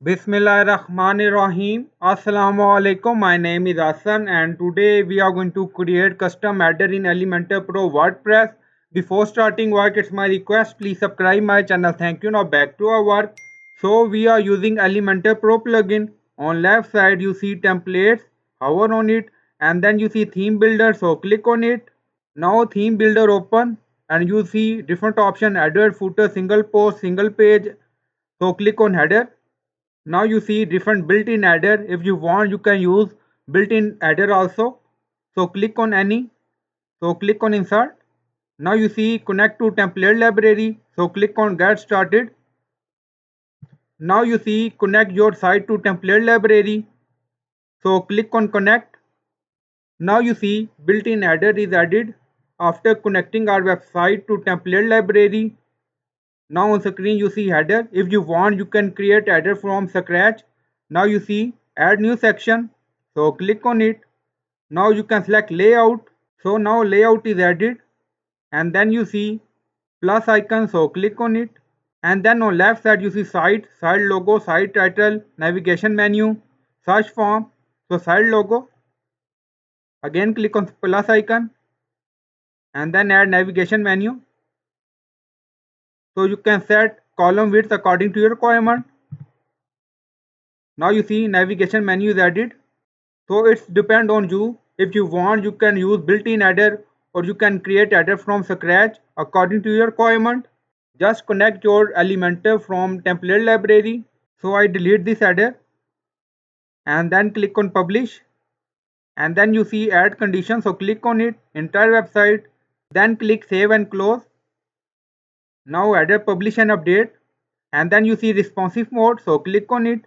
Bismillahirrahmanirrahim. Assalamu alaikum. My name is Hassan and today we are going to create custom header in Elementor Pro WordPress. Before starting work, it's my request, please subscribe my channel. Thank you. Now back to our work. So we are using Elementor Pro plugin. On left side you see templates, hover on it and then you see theme builder. So click on it. Now theme builder open and you see different option header, footer, single post, single page. So click on header. Now you see different built-in header. If you want you can use built-in header also. So click on any. So click on insert. Now you see connect to template library. So click on get started. Now you see connect your site to template library. So click on connect. Now you see built-in header is added after connecting our website to template library. Now on screen you see header. If you want you can create header from scratch. Now you see add new section. So click on it. Now you can select layout. So now layout is added and then you see plus icon. So click on it and then on left side you see site logo, site title, navigation menu, search form. So site logo. Again click on plus icon and then add navigation menu. So you can set column width according to your requirement. Now you see navigation menu is added. So it's depend on you. If you want you can use built-in header or you can create header from scratch according to your requirement. Just connect your Elementor from template library. So I delete this header and then click on publish and then you see add condition. So click on it, entire website, then click save and close. Now header publish and update and then you see responsive mode. So click on it.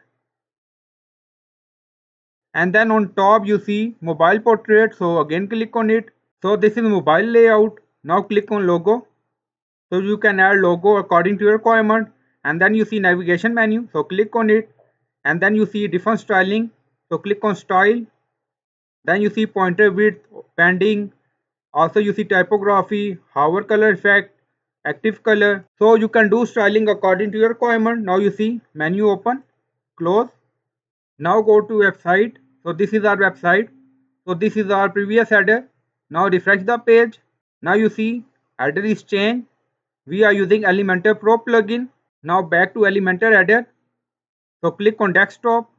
And then on top you see mobile portrait. So again click on it. So this is mobile layout. Now click on logo. So you can add logo according to your requirement. And then you see navigation menu. So click on it. And then you see different styling. So click on style. Then you see pointer width, pending. Also you see typography, hover color effect, active color. So you can do styling according to your requirement. Now you see menu open, close. Now go to website. So this is our website. So this is our previous header. Now refresh the page. Now you see header is changed. We are using Elementor Pro plugin. Now back to Elementor header. So click on desktop.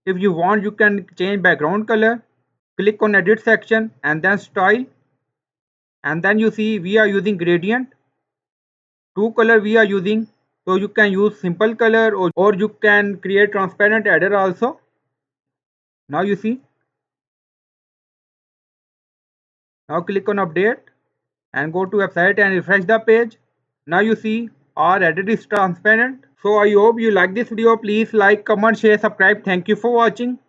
If you want you can change background color. Click on edit section and then style. And then you see we are using gradient. Two color we are using. So you can use simple color or you can create transparent header also. Now you see. Now click on update and go to website and refresh the page. Now you see our header is transparent. So I hope you like this video. Please like, comment, share, subscribe. Thank you for watching.